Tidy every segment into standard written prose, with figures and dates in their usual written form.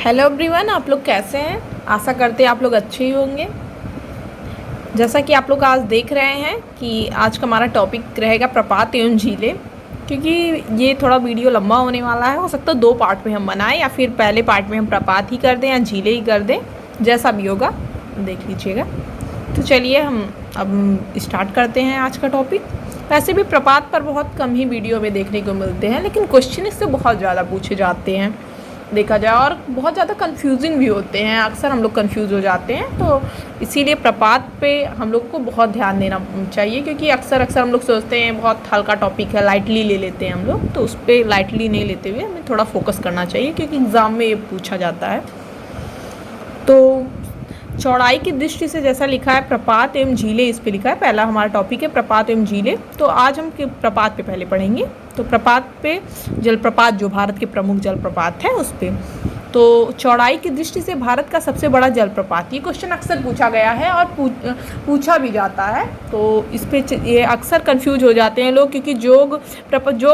Hello everyone, आप लोग कैसे हैं। आशा करते हैं आप लोग अच्छे ही होंगे। जैसा कि आप लोग आज देख रहे हैं कि आज का हमारा टॉपिक रहेगा प्रपात एवं झीलें। क्योंकि ये थोड़ा वीडियो लंबा होने वाला है, हो सकता है 2 पार्ट में हम बनाएं या फिर पहले पार्ट में हम प्रपात ही कर दें या झीलें ही कर दें, जैसा भी होगा देख लीजिएगा। तो चलिए हम अब स्टार्ट करते हैं आज का टॉपिक। वैसे भी प्रपात पर बहुत कम ही वीडियो में देखने को मिलते हैं, लेकिन क्वेश्चन इससे बहुत ज़्यादा पूछे जाते हैं देखा जाए, और बहुत ज़्यादा कंफ्यूजिंग भी होते हैं। अक्सर हम लोग कंफ्यूज हो जाते हैं, तो इसीलिए प्रपात पे हम लोग को बहुत ध्यान देना चाहिए। क्योंकि अक्सर हम लोग सोचते हैं बहुत हल्का टॉपिक है, लाइटली ले लेते हैं हम लोग, तो उस पर लाइटली नहीं लेते हुए हमें थोड़ा फोकस करना चाहिए, क्योंकि एग्ज़ाम में ये पूछा जाता है। तो चौड़ाई की दृष्टि से जैसा लिखा है प्रपात एवं झीलें, इस पे लिखा है। पहला हमारा टॉपिक है प्रपात एवं झीलें। तो आज हम प्रपात पे पहले पढ़ेंगे। तो प्रपात पे जलप्रपात, जो भारत के प्रमुख जलप्रपात हैं उस पे। तो चौड़ाई की दृष्टि से भारत का सबसे बड़ा जलप्रपात, ये क्वेश्चन अक्सर पूछा गया है और पूछा भी जाता है। तो इस पे ये अक्सर कंफ्यूज हो जाते हैं लोग, क्योंकि जोग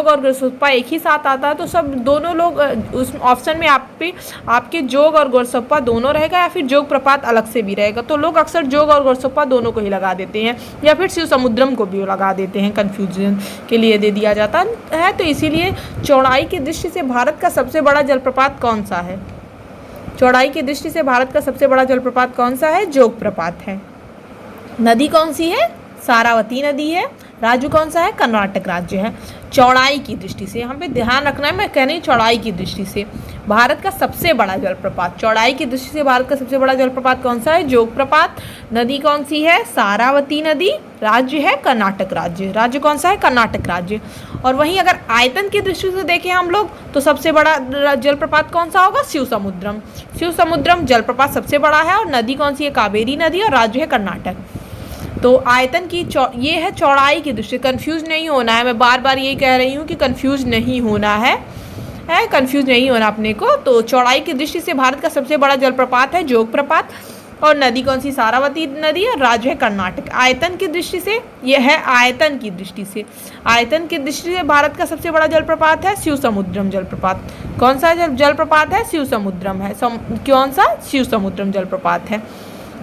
और गोरसप्पा एक ही साथ आता है, तो सब दोनों लोग उस ऑप्शन में आपके जोग और गोरसप्पा दोनों रहेगा या फिर जोग प्रपात अलग से भी रहेगा। तो लोग अक्सर जोग और गोरसप्पा दोनों को ही लगा देते हैं, या फिर शिव समुद्रम को भी लगा देते हैं, कन्फ्यूजन के लिए दे दिया जाता है। तो इसीलिए चौड़ाई की दृष्टि से भारत का सबसे बड़ा जलप्रपात कौन सा है? चौड़ाई की दृष्टि से भारत का सबसे बड़ा जलप्रपात कौन सा है? जोग प्रपात है। नदी कौन सी है? सारावती नदी है। राज्य कौन सा है? कर्नाटक राज्य है। चौड़ाई की दृष्टि से यहाँ पे ध्यान रखना है, मैं कह रही चौड़ाई की दृष्टि से भारत का सबसे बड़ा जलप्रपात, चौड़ाई की दृष्टि से भारत का सबसे बड़ा जलप्रपात कौन सा है? जोग प्रपात। नदी कौन सी है? सारावती नदी। राज्य है कर्नाटक राज्य। राज्य कौन सा है? कर्नाटक राज्य। और वहीं अगर आयतन की दृष्टि से देखें हम लोग, तो सबसे बड़ा जलप्रपात कौन सा होगा? शिव समुद्रम। शिव समुद्रम जलप्रपात सबसे बड़ा है। और नदी कौन सी है? कावेरी नदी। और राज्य है कर्नाटक। तो आयतन की ये है चौड़ाई की दृष्टि। कंफ्यूज नहीं होना है, मैं बार बार यही कह रही हूँ कि कंफ्यूज नहीं होना है, कंफ्यूज नहीं होना अपने को। तो चौड़ाई की दृष्टि से भारत का सबसे बड़ा जलप्रपात है जोग प्रपात। और नदी कौन सी? सारावती नदी। और राज्य है कर्नाटक। आयतन की दृष्टि से यह है, आयतन की दृष्टि से, आयतन की दृष्टि से भारत का सबसे बड़ा जलप्रपात है शिव समुद्रम जलप्रपात। कौन सा जलप्रपात है? शिव समुद्रम है। कौन सा? शिव समुद्रम जलप्रपात है।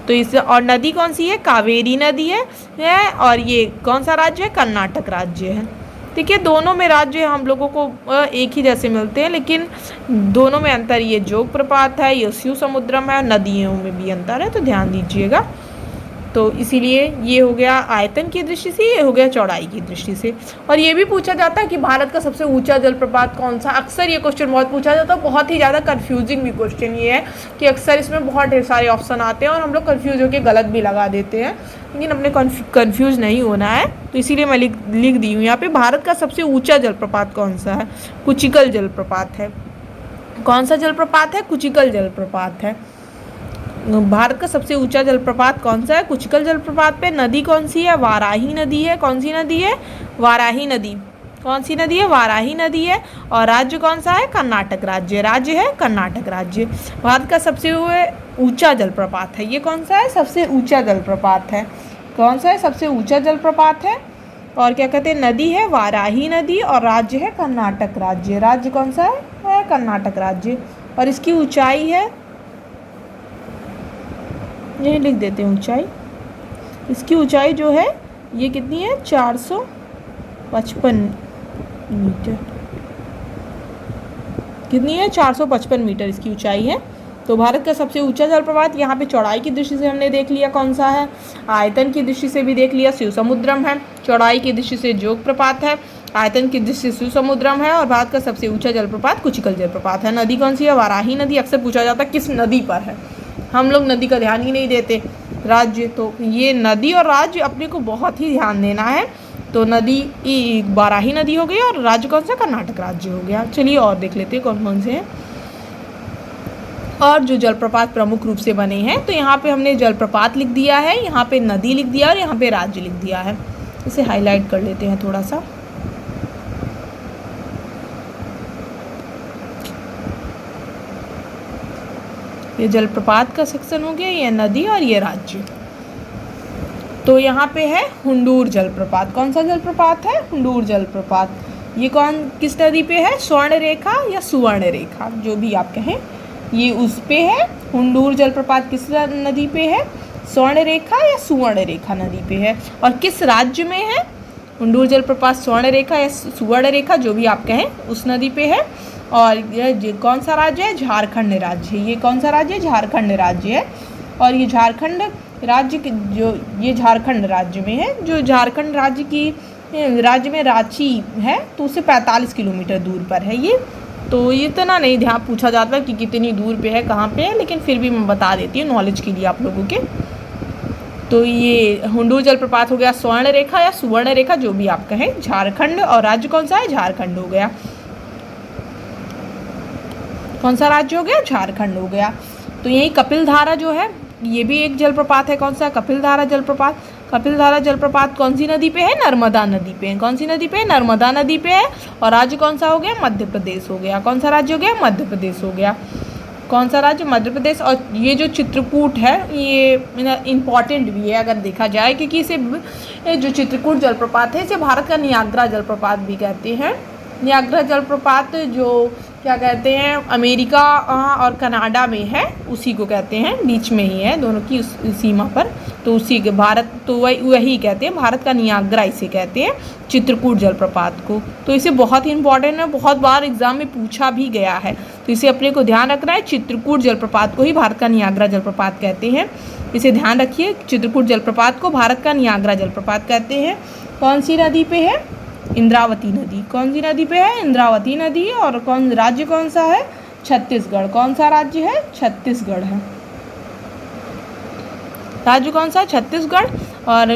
तो इस और नदी कौन सी है? कावेरी नदी है। और ये कौन सा राज्य है? कर्नाटक राज्य है। ठीक है, दोनों में राज्य हम लोगों को एक ही जैसे मिलते हैं, लेकिन दोनों में अंतर, ये जोग प्रपात है, ये शिव समुद्रम है, और नदियों में भी अंतर है, तो ध्यान दीजिएगा। तो इसीलिए ये हो गया आयतन की दृष्टि से, ये हो गया चौड़ाई की दृष्टि से। और ये भी पूछा जाता है कि भारत का सबसे ऊंचा जलप्रपात कौन सा? अक्सर ये क्वेश्चन बहुत पूछा जाता है। बहुत ही ज़्यादा कंफ्यूजिंग भी क्वेश्चन ये है कि अक्सर इसमें बहुत ढेर सारे ऑप्शन आते हैं और हम लोग कन्फ्यूज होकर गलत भी लगा देते हैं, लेकिन अपने कन्फ्यूज नहीं होना है। तो इसीलिए मैं लिख दी हूँ यहाँ पे, भारत का सबसे ऊँचा जलप्रपात कौन सा है? कुचिकल जलप्रपात है। कौन सा जलप्रपात है? कुचिकल जलप्रपात है। भारत का सबसे ऊंचा जलप्रपात कौन सा है? कुचिकल जलप्रपात पे। नदी कौन सी है? वाराही नदी है। कौन सी नदी है? वाराही नदी। कौन सी नदी है? वाराही नदी है। और राज्य कौन सा है? कर्नाटक राज्य। राज्य है कर्नाटक राज्य। भारत का सबसे ऊंचा जलप्रपात है, ये कौन सा है? सबसे ऊंचा जलप्रपात है। कौन सा है? सबसे ऊंचा जलप्रपात है। और क्या कहते हैं? नदी है वाराही नदी। और राज्य है कर्नाटक राज्य। राज्य कौन सा है? कर्नाटक राज्य। और इसकी ऊंचाई है, ये लिख देते हैं ऊंचाई। इसकी ऊंचाई जो है ये कितनी है? 455 मीटर। कितनी है? 455 मीटर इसकी ऊंचाई है। तो भारत का सबसे ऊंचा जलप्रपात यहाँ पे चौड़ाई की दृष्टि से हमने देख लिया कौन सा है, आयतन की दृष्टि से भी देख लिया, शिव समुद्रम है। चौड़ाई की दृष्टि से जोग प्रपात है, आयतन की दृष्टि से शिव समुद्रम है। और भारत का सबसे ऊंचा जलप्रपात कुचिकल जलप्रपात है। नदी कौन सी है? वाराही नदी। अक्सर पूछा जाता है किस नदी पर है, हम लोग नदी का ध्यान ही नहीं देते। राज्य, तो ये नदी और राज्य अपने को बहुत ही ध्यान देना है। तो नदी वाराही नदी हो गई, और राज्य कौन सा? कर्नाटक राज्य हो गया। चलिए और देख लेते हैं कौन कौन से हैं और जो जलप्रपात प्रमुख रूप से बने हैं। तो यहाँ पे हमने जलप्रपात लिख दिया है, यहाँ पे नदी लिख दिया और यहाँ पे राज्य लिख दिया है। इसे हाईलाइट कर लेते हैं थोड़ा सा। ये जलप्रपात का सेक्शन हो गया, ये नदी और ये राज्य। तो यहाँ पे है हुंडूर जलप्रपात। कौन सा जलप्रपात है? हुंडूर जलप्रपात। ये किस नदी पे है? स्वर्ण रेखा या सुवर्ण रेखा, जो भी आप कहें। ये उस पे है। हुंडूर जलप्रपात किस नदी पे है? स्वर्णरेखा या सुवर्णरेखा नदी पे है। और किस राज्य में है? हुंडूर जलप्रपात स्वर्णरेखा या सुवर्णरेखा, जो भी आप कहें, उस नदी पे है। और ये कौन सा राज्य है? झारखंड राज्य है। ये कौन सा राज्य है? झारखंड राज्य है। और ये झारखंड राज्य जो ये झारखंड राज्य में है, जो झारखंड राज्य में रांची है, तो उससे 45 किलोमीटर दूर पर है ये। तो ये इतना नहीं ध्यान पूछा जाता कि कितनी दूर पे है, कहाँ पे है, लेकिन फिर भी मैं बता देती हूँ नॉलेज के लिए आप लोगों के। तो ये हुंडूर जलप्रपात हो गया स्वर्णरेखा या सुवर्णरेखा, जो भी आप कहें, झारखंड। और राज्य कौन सा है? झारखंड हो गया। कौन सा राज्य हो गया? झारखंड हो गया। तो यही कपिलधारा जो है, ये भी एक जलप्रपात है। कौन सा? कपिलधारा जलप्रपात। कपिलधारा जलप्रपात कौन सी नदी पे है? नर्मदा नदी पे है। कौन सी नदी पे है? नर्मदा नदी पे है। और राज्य कौन सा हो गया? मध्य प्रदेश हो गया। कौन सा राज्य हो गया? मध्य प्रदेश हो गया। कौन सा राज्य? मध्य प्रदेश। और ये जो चित्रकूट है, ये इम्पॉर्टेंट भी है अगर देखा जाए, क्योंकि इसे जो चित्रकूट जलप्रपात है, इसे भारत का नियाग्रा जलप्रपात भी कहते हैं। नियाग्रा जलप्रपात जो क्या कहते हैं, अमेरिका और कनाडा में है, उसी को कहते हैं। बीच में ही है दोनों की सीमा पर, तो उसी के भारत, तो वही कहते हैं, भारत का नियाग्रा इसे कहते हैं, चित्रकूट जलप्रपात को। तो इसे बहुत ही इंपॉर्टेंट है, बहुत बार एग्जाम में पूछा भी गया है, तो इसे अपने को ध्यान रखना है। चित्रकूट जलप्रपात को ही भारत का नियाग्रा जलप्रपात कहते हैं। इसे ध्यान रखिए, चित्रकूट जलप्रपात को भारत का नियाग्रा जलप्रपात कहते हैं। कौन सी नदी पे है? इंद्रावती नदी। कौन सी नदी पे है? इंद्रावती नदी। और राज्य कौन सा है? छत्तीसगढ़। कौन सा राज्य है? छत्तीसगढ़ है। राज्य कौन सा है? छत्तीसगढ़। और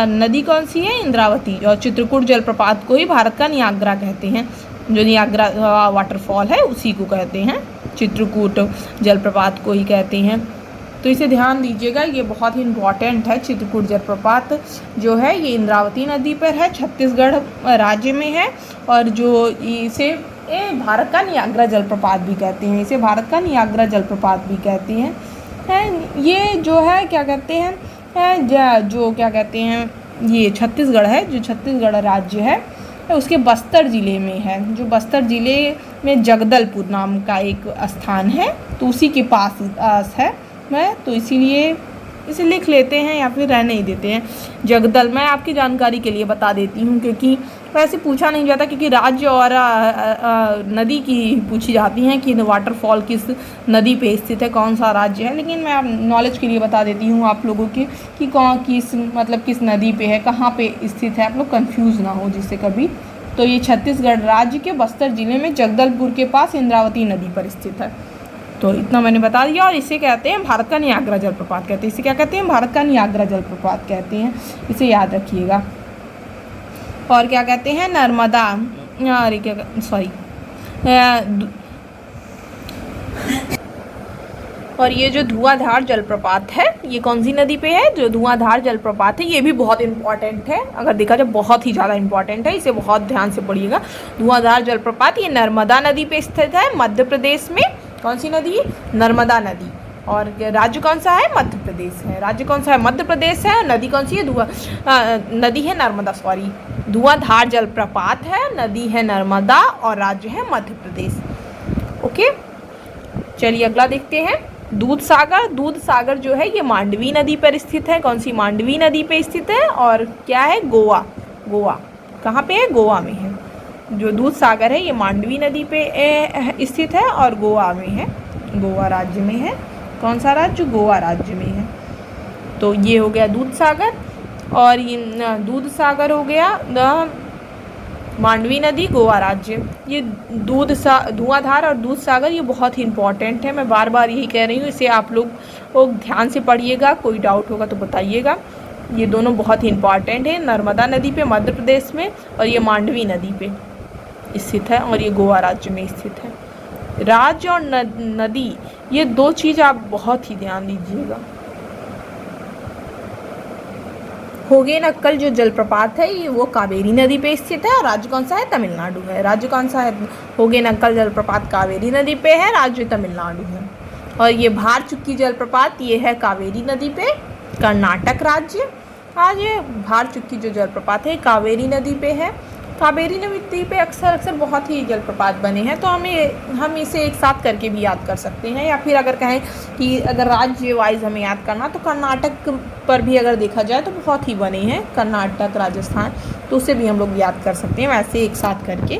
नदी कौन सी है? इंद्रावती। और चित्रकूट जलप्रपात को ही भारत का नियाग्रा कहते हैं। जो नियाग्रा वाटरफॉल है, उसी को कहते हैं, चित्रकूट जलप्रपात को ही कहते हैं। तो इसे ध्यान दीजिएगा, ये बहुत ही इम्पॉर्टेंट है। चित्रकूट जलप्रपात जो है, ये इंद्रावती नदी पर है, छत्तीसगढ़ राज्य में है। और जो इसे भारत का नियाग्रा जलप्रपात भी कहते हैं, इसे भारत का नियाग्रा जलप्रपात भी कहते हैं। ये जो है क्या कहते हैं, जो क्या कहते हैं, ये छत्तीसगढ़ है, जो छत्तीसगढ़ राज्य है, उसके बस्तर ज़िले में है। जो बस्तर ज़िले में जगदलपुर नाम का एक स्थान है, तो उसी के पास है। तो इसीलिए इसे लिख लेते हैं या फिर रहने ही देते हैं। जगदल मैं आपकी जानकारी के लिए बता देती हूँ, क्योंकि वैसे पूछा नहीं जाता, क्योंकि राज्य और नदी की पूछी जाती हैं कि वाटरफॉल किस नदी पे स्थित है, कौन सा राज्य है। लेकिन मैं नॉलेज के लिए बता देती हूँ आप लोगों के कि किस नदी पे है, कहाँ पे स्थित है, आप लोग कंफ्यूज ना हो जिससे कभी। तो ये छत्तीसगढ़ राज्य के बस्तर ज़िले में जगदलपुर के पास इंद्रावती नदी पर स्थित है। तो इतना मैंने बता दिया। और इसे कहते हैं भारत का नियाग्रा जलप्रपात कहते हैं। इसे क्या कहते हैं? भारत का नियाग्रा जलप्रपात कहते हैं। इसे याद रखिएगा। और क्या कहते हैं? नर्मदा, अरे क्या, सॉरी, और ये जो धुआंधार जलप्रपात है, ये कौन सी नदी पे है? जो धुआंधार जलप्रपात है, ये भी बहुत इंपॉर्टेंट है। अगर देखा जाए, बहुत ही ज़्यादा इंपॉर्टेंट है, इसे बहुत ध्यान से पढ़िएगा। धुआंधार जलप्रपात ये नर्मदा नदी पे स्थित है, मध्य प्रदेश में। कौन सी नदी? नर्मदा नदी। और राज्य कौन सा है? मध्य प्रदेश है। राज्य कौन सा है? मध्य प्रदेश है। नदी कौन सी है? नदी है नर्मदा, सॉरी, धुआंधार जलप्रपात है, नदी है नर्मदा, और राज्य है मध्य प्रदेश। ओके, चलिए अगला देखते हैं। दूध सागर जो है, ये मांडवी नदी पर स्थित है। कौन सी? मांडवी नदी पे स्थित है। और क्या है? गोवा। कहाँ पे है? गोवा में है। जो दूध सागर है, ये मांडवी नदी पे स्थित है और गोवा में है, गोवा राज्य में है। कौन सा राज्य? गोवा राज्य में है। तो ये हो गया दूध सागर। और ये दूध सागर हो गया, मांडवी नदी, गोवा राज्य। ये धुआंधार और दूध सागर ये बहुत ही इंपॉर्टेंट है। मैं बार बार यही कह रही हूँ, इसे आप लोग ध्यान से पढ़िएगा। कोई डाउट होगा तो बताइएगा। ये दोनों बहुत ही इंपॉर्टेंट है। नर्मदा नदी पे मध्य प्रदेश में, और ये मांडवी नदी पे स्थित है, और ये गोवा राज्य में स्थित है। राज्य और नदी, ये दो चीज़ आप बहुत ही ध्यान दीजिएगा। होगेनक्कल जो जलप्रपात है, ये वो कावेरी नदी पे स्थित है, और राज्य कौन सा है? तमिलनाडु है। राज्य कौन सा है? होगेनक्कल जलप्रपात कावेरी नदी पे है, राज्य तमिलनाडु है। और ये भारचुक्की जलप्रपात, ये है कावेरी नदी पे, कर्नाटक राज्य। आज ये भारचुक्की जो जलप्रपात है, कावेरी नदी पे है, कावेरी नदी पे अक्सर बहुत ही जलप्रपात बने हैं, तो हम इसे एक साथ करके भी याद कर सकते हैं। या फिर अगर कहें कि अगर राज्य वाइज हमें याद करना, तो कर्नाटक पर भी अगर देखा जाए तो बहुत ही बने हैं, कर्नाटक, राजस्थान, तो उसे भी हम लोग याद कर सकते हैं वैसे एक साथ करके,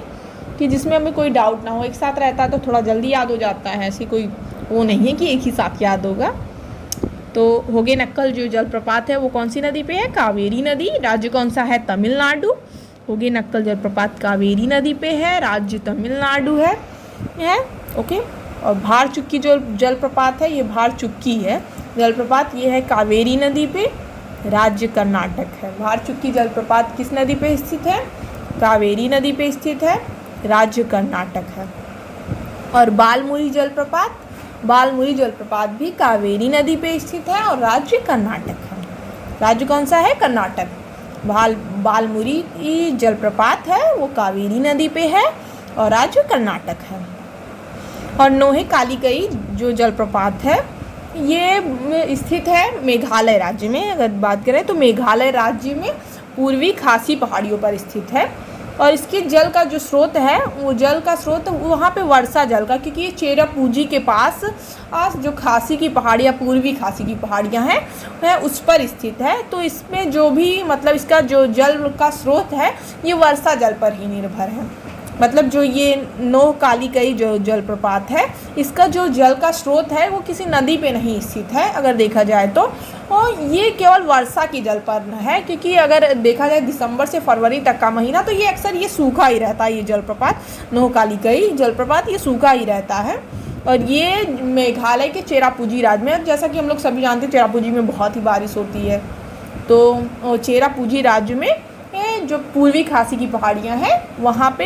कि जिसमें हमें कोई डाउट ना हो। एक साथ रहता है तो थोड़ा जल्दी याद हो जाता है, ऐसी कोई वो नहीं है कि एक ही साथ याद होगा। तो होगेनक्कल जो जलप्रपात है वो कौन सी नदी पे है? कावेरी नदी। राज्य कौन सा है? तमिलनाडु। होगेनक्कल जलप्रपात कावेरी नदी पे है, राज्य तमिलनाडु है। ओके। और भारचुक्की जो जलप्रपात है, ये भारचुक्की है जलप्रपात, ये है कावेरी नदी पे, राज्य कर्नाटक है। भारचुक्की जलप्रपात किस नदी पे स्थित है? कावेरी नदी पे स्थित है, राज्य कर्नाटक है। और बालमुरी जलप्रपात भी कावेरी नदी पे स्थित है और राज्य कर्नाटक है। राज्य कौन सा है? कर्नाटक। बालमुरी जलप्रपात है वो कावेरी नदी पे है और राज्य कर्नाटक है। और नोहकालिगई जो जलप्रपात है ये स्थित है मेघालय राज्य में। अगर बात करें तो मेघालय राज्य में पूर्वी खासी पहाड़ियों पर स्थित है। और इसके जल का जो स्रोत है, वो जल का स्रोत वहाँ पे वर्षा जल का, क्योंकि ये चेरापूंजी के पास जो खासी की पहाड़ियाँ, पूर्वी खासी की पहाड़ियाँ हैं उस पर स्थित है। तो इसमें जो भी मतलब इसका जो जल का स्रोत है ये वर्षा जल पर ही निर्भर है। मतलब जो ये नोहकालिगई जो जलप्रपात है, इसका जो जल का स्रोत है वो किसी नदी पे नहीं स्थित है अगर देखा जाए तो, और ये केवल वर्षा की जल पर है। क्योंकि अगर देखा जाए दिसंबर से फरवरी तक का महीना, तो ये अक्सर ये सूखा ही रहता है। ये जलप्रपात नोहकालिगई जलप्रपात ये सूखा ही रहता है। और ये मेघालय के चेरापूंजी राज्य में, जैसा कि हम लोग सभी जानते हैं चेरापूंजी में बहुत ही बारिश होती है, तो चेरापूंजी राज्य में जो पूर्वी खासी की पहाड़ियाँ हैं वहाँ पे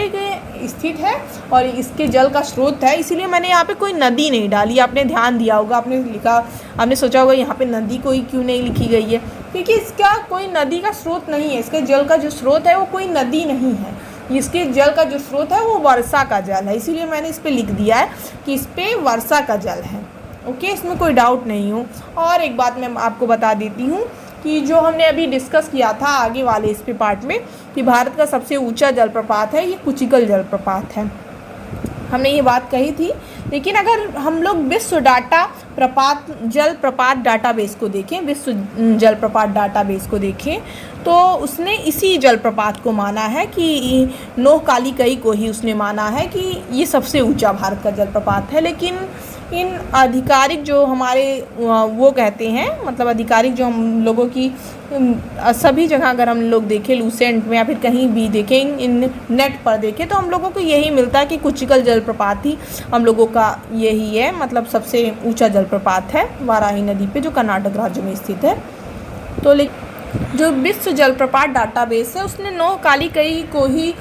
स्थित है और इसके जल का स्रोत है। इसीलिए मैंने यहाँ पे कोई नदी नहीं डाली। आपने ध्यान दिया होगा, आपने सोचा होगा यहाँ पे नदी कोई क्यों नहीं लिखी गई है, क्योंकि इसका कोई नदी का स्रोत नहीं है। इसके जल का जो स्रोत है वो कोई नदी नहीं है, इसके जल का जो स्रोत है वो वर्षा का जल है। इसीलिए मैंने इस पर लिख दिया है कि इस पर वर्षा का जल है। ओके, इसमें कोई डाउट नहीं हो। और एक बात मैं आपको बता देती हूँ कि जो हमने अभी डिस्कस किया था आगे वाले इस पे पार्ट में, कि भारत का सबसे ऊंचा जलप्रपात है ये कुचिकल जलप्रपात है, हमने ये बात कही थी। लेकिन अगर हम लोग विश्व जलप्रपात डाटाबेस को देखें, विश्व जलप्रपात डाटाबेस को देखें, तो उसने इसी जलप्रपात को माना है कि नोहकालिगई को ही उसने माना है कि ये सबसे ऊंचा भारत का जलप्रपात है। लेकिन इन आधिकारिक जो हमारे वो कहते हैं, मतलब आधिकारिक जो हम लोगों की सभी जगह अगर हम लोग देखें, लूसेंट में या फिर कहीं भी देखें, इन नेट पर देखें, तो हम लोगों को यही मिलता है कि कुचिकल जलप्रपात ही हम लोगों का यही है, मतलब सबसे ऊंचा जलप्रपात है वाराही नदी पे, जो कर्नाटक राज्य में स्थित है। तो जो विश्व जलप्रपात डाटाबेस है उसने नोहकालिगई को ही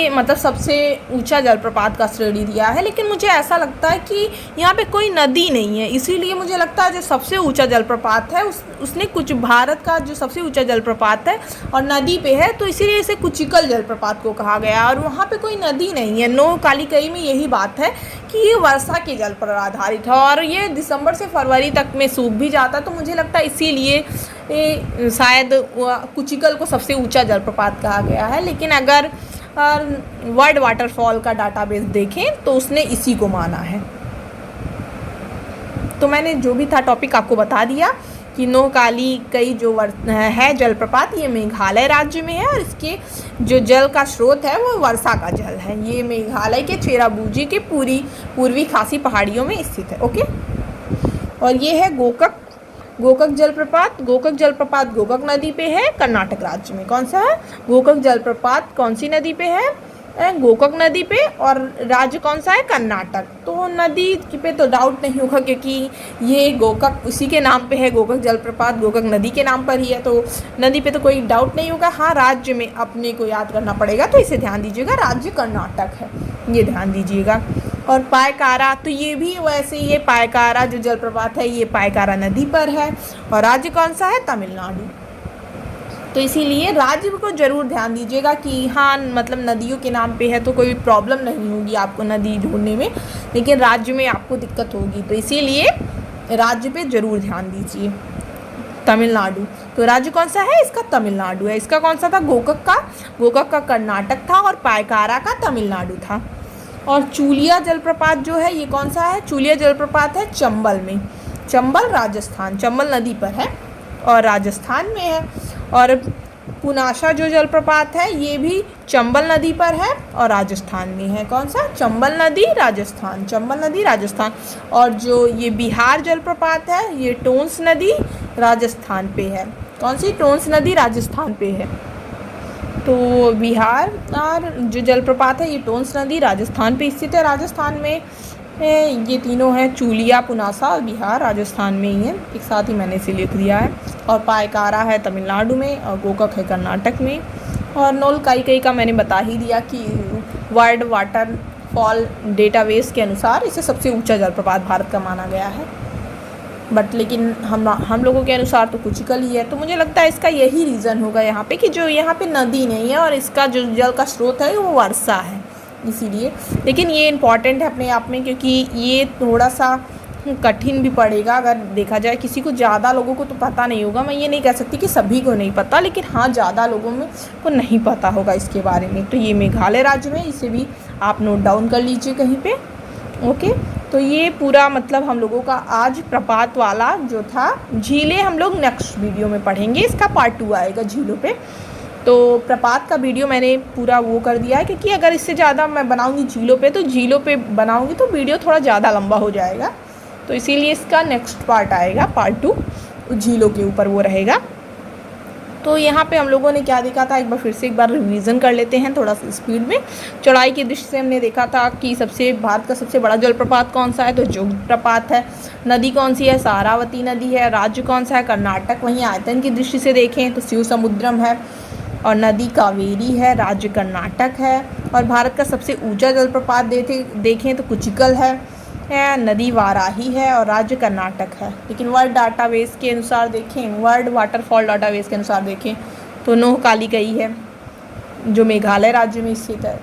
मतलब सबसे ऊंचा जलप्रपात का श्रेणी दिया है। लेकिन मुझे ऐसा लगता है कि यहाँ पे कोई नदी नहीं है, इसीलिए मुझे लगता है जो सबसे ऊंचा जलप्रपात है उसने कुछ भारत का जो सबसे ऊंचा जलप्रपात है और नदी पे है, तो इसीलिए इसे कुचिकल जलप्रपात को कहा गया। और वहाँ पे कोई नदी नहीं है। नोहकालिगई में यही बात है कि ये वर्षा के जल पर आधारित है और ये दिसंबर से फरवरी तक में सूख भी जाता है। तो मुझे लगता है इसीलिए शायद कुचिकल को सबसे ऊंचा जलप्रपात कहा गया है। लेकिन अगर वर्ल्ड वाटरफॉल का डाटाबेस देखें तो उसने इसी को माना है। तो मैंने जो भी था टॉपिक आपको बता दिया कि नोहकालिगई जो है जलप्रपात, ये मेघालय राज्य में है और इसके जो जल का स्रोत है वो वर्षा का जल है। ये मेघालय के चेरापूंजी के पूर्वी खासी पहाड़ियों में स्थित है। ओके, और ये है गोकक जलप्रपात। गोकक जलप्रपात गोकक नदी पे है, कर्नाटक राज्य में। कौन सा है? गोकक जलप्रपात कौन सी नदी पे है? गोकक नदी पे, और राज्य कौन सा है? कर्नाटक। तो नदी पे तो डाउट नहीं होगा क्योंकि ये गोकक उसी के नाम पे है। गोकक जलप्रपात गोकक नदी के नाम पर ही है, तो नदी पे तो कोई डाउट नहीं होगा। हाँ, राज्य में अपने को याद करना पड़ेगा, तो इसे ध्यान दीजिएगा, राज्य कर्नाटक है, ये ध्यान दीजिएगा। और पायकारा, तो ये भी वैसे ही है। पायकारा जो जलप्रपात है ये पायकारा नदी पर है और राज्य कौन सा है? तमिलनाडु। तो इसीलिए राज्य को ज़रूर ध्यान दीजिएगा कि हाँ, मतलब नदियों के नाम पे है तो कोई प्रॉब्लम नहीं होगी आपको नदी ढूंढने में, लेकिन राज्य में आपको दिक्कत होगी, तो इसीलिए राज्य पे ज़रूर ध्यान दीजिए। तमिलनाडु। तो राज्य कौन सा है इसका? तमिलनाडु है। इसका कौन सा था? गोकक का कर्नाटक था और पायकारा का तमिलनाडु था। और चूलिया जलप्रपात जो है ये कौन सा है? चूलिया जलप्रपात है चंबल में, चंबल राजस्थान, चंबल नदी पर है और राजस्थान में है। और पुनासा जो जलप्रपात है ये भी चंबल नदी पर है और राजस्थान में है। कौन सा? चंबल नदी राजस्थान, चंबल नदी राजस्थान। और जो ये बिहार जलप्रपात है ये टोंस नदी राजस्थान पे है। कौन सी? टोंस नदी राजस्थान पे है। तो बिहार और जो जलप्रपात है ये टोंस नदी राजस्थान पे स्थित है। राजस्थान में ये तीनों हैं, चूलिया, पुनासा और बिहार राजस्थान में ही है। एक साथ ही मैंने इसे लिख दिया है। और पायकारा है तमिलनाडु में और गोकक है कर्नाटक में। और नोलकाई का मैंने बता ही दिया कि वर्ल्ड वाटर फॉल डेटाबेस के अनुसार इसे सबसे ऊंचा जलप्रपात भारत का माना गया है। बट लेकिन हम लोगों के अनुसार तो कुचिकल ही है। तो मुझे लगता है इसका यही रीज़न होगा यहाँ पे कि जो यहाँ पे नदी नहीं है और इसका जो जल का स्रोत है वो वर्षा है, इसीलिए। लेकिन ये इम्पॉर्टेंट है अपने आप में, क्योंकि ये थोड़ा सा कठिन भी पड़ेगा अगर देखा जाए। किसी को, ज़्यादा लोगों को तो पता नहीं होगा, मैं ये नहीं कह सकती कि सभी को नहीं पता, लेकिन हाँ ज़्यादा लोगों में को नहीं पता होगा इसके बारे में। तो ये मेघालय राज्य में, इसे भी आप नोट डाउन कर लीजिए कहीं पे। ओके, तो ये पूरा मतलब हम लोगों का आज प्रपात वाला जो था। झीलें हम लोग नेक्स्ट वीडियो में पढ़ेंगे, इसका पार्ट 2 आएगा झीलों पे। तो प्रपात का वीडियो मैंने पूरा वो कर दिया है, क्योंकि अगर इससे ज़्यादा मैं बनाऊंगी झीलों पे तो झीलों पे बनाऊंगी तो वीडियो थोड़ा ज़्यादा लंबा हो जाएगा। तो इसीलिए इसका नेक्स्ट पार्ट आएगा, पार्ट 2 झीलों के ऊपर वो रहेगा। तो यहाँ पे हम लोगों ने क्या देखा था, एक बार रिवीजन कर लेते हैं थोड़ा सा स्पीड में। चौड़ाई की दृष्टि से हमने देखा था कि भारत का सबसे बड़ा जलप्रपात कौन सा है, तो जोग प्रपात है। नदी कौन सी है? सारावती नदी है। राज्य कौन सा है? कर्नाटक। वहीं आयतन की दृष्टि से देखें तो शिव समुद्रम है और नदी कावेरी है, राज्य कर्नाटक है। और भारत का सबसे ऊंचा जलप्रपात देखें तो कुचिकल है, नदी वाराही है और राज्य कर्नाटक है। लेकिन वर्ल्ड डाटाबेस के अनुसार देखें, वर्ल्ड वाटरफॉल डाटाबेस के अनुसार देखें तो नोहकालिकई है जो मेघालय राज्य में स्थित है।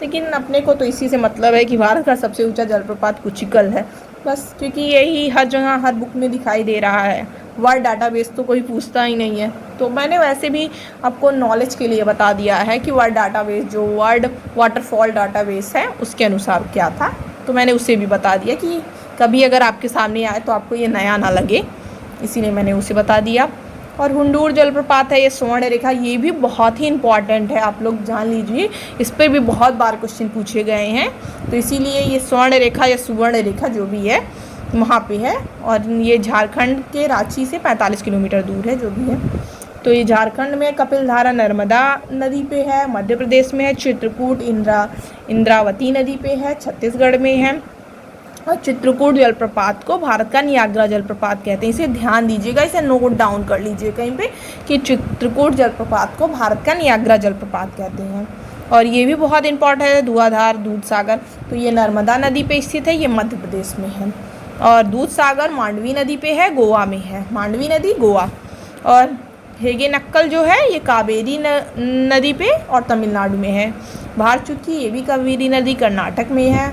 लेकिन अपने को तो इसी से मतलब है कि भारत का सबसे ऊंचा जलप्रपात कुचिकल है, बस, क्योंकि यही हर जगह हर बुक में दिखाई दे रहा है। वर्ल्ड डाटाबेस तो कोई पूछता ही नहीं है। तो मैंने वैसे भी आपको नॉलेज के लिए बता दिया है कि वर्ल्ड डाटाबेस, जो वर्ल्ड वाटरफॉल डाटाबेस है, उसके अनुसार क्या था। तो मैंने उसे भी बता दिया कि कभी अगर आपके सामने आए तो आपको ये नया ना लगे, इसीलिए मैंने उसे बता दिया। और हुंडूर जलप्रपात है, ये स्वर्ण रेखा, ये भी बहुत ही इंपॉर्टेंट है, आप लोग जान लीजिए। इस पर भी बहुत बार क्वेश्चन पूछे गए हैं, तो इसीलिए ये स्वर्ण रेखा या सुवर्ण रेखा जो भी है वहाँ पे है। और ये झारखंड के रांची से 45 किलोमीटर दूर है, जो भी है। तो ये झारखंड में कपिलधारा नर्मदा नदी पे है, मध्य प्रदेश में है चित्रकूट इंद्रावती नदी पे है, छत्तीसगढ़ में है। और चित्रकूट जलप्रपात को भारत का नियाग्रा जलप्रपात कहते हैं। इसे ध्यान दीजिएगा, इसे नोट डाउन कर लीजिए कहीं पे कि चित्रकूट जलप्रपात को भारत का नियाग्रा जलप्रपात कहते हैं। और ये भी बहुत इंपॉर्टेंट है, धुआंधार दूधसागर, तो ये नर्मदा नदी पे स्थित है, ये मध्य प्रदेश में है। और दूधसागर मांडवी नदी पे है, गोवा में है, मांडवी नदी गोवा। और हेगेनक्कल जो है ये कावेरी नदी पे और तमिलनाडु में है। भारचुक्की ये भी कावेरी नदी कर्नाटक में है।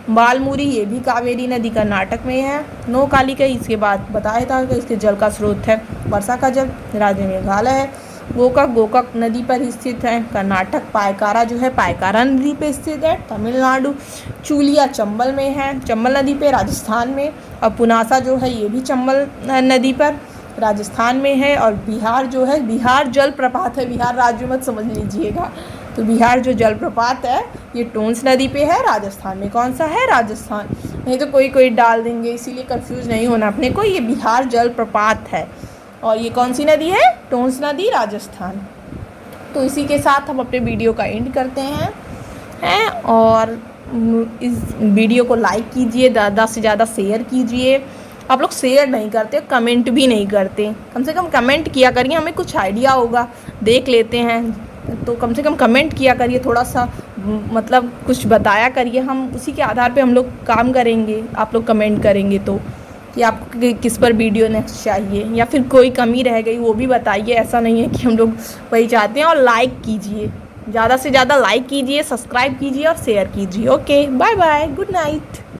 बालमुरी ये भी कावेरी नदी कर्नाटक में है। नोहकालिकई इसके बाद बताया था कि इसके जल का स्रोत है वर्षा का जल, राज्य मेघालय है। गोकक नदी पर स्थित है कर्नाटक। पायकारा जो है पायकारा नदी पे स्थित है तमिलनाडु। चूलिया चंबल में है, चंबल नदी पे राजस्थान में। और पुनासा जो है ये भी चंबल नदी पर राजस्थान में है। और बिहार जो है, बिहार जलप्रपात है, बिहार राज्य मत समझ लीजिएगा। तो बिहार जो जलप्रपात है ये टोंस नदी पे है, राजस्थान में। कौन सा है? राजस्थान। नहीं तो कोई डाल देंगे, इसीलिए कंफ्यूज नहीं होना अपने को। ये बिहार जलप्रपात है और ये कौन सी नदी है? टोंस नदी, राजस्थान। तो इसी के साथ हम अपने वीडियो का एंड करते हैं और इस वीडियो को लाइक कीजिए, ज़्यादा से ज़्यादा शेयर कीजिए। आप लोग शेयर नहीं करते, कमेंट भी नहीं करते, कम से कम कमेंट किया करिए, हमें कुछ आइडिया होगा, देख लेते हैं। तो कम से कम कमेंट किया करिए, थोड़ा सा मतलब कुछ बताया करिए, हम उसी के आधार पे हम लोग काम करेंगे। आप लोग कमेंट करेंगे तो कि आपको किस पर वीडियो नेक्स्ट चाहिए, या फिर कोई कमी रह गई वो भी बताइए। ऐसा नहीं है कि हम लोग वही चाहते हैं। और लाइक कीजिए, ज़्यादा से ज़्यादा लाइक कीजिए, सब्सक्राइब कीजिए और शेयर कीजिए। Okay, bye bye, good night.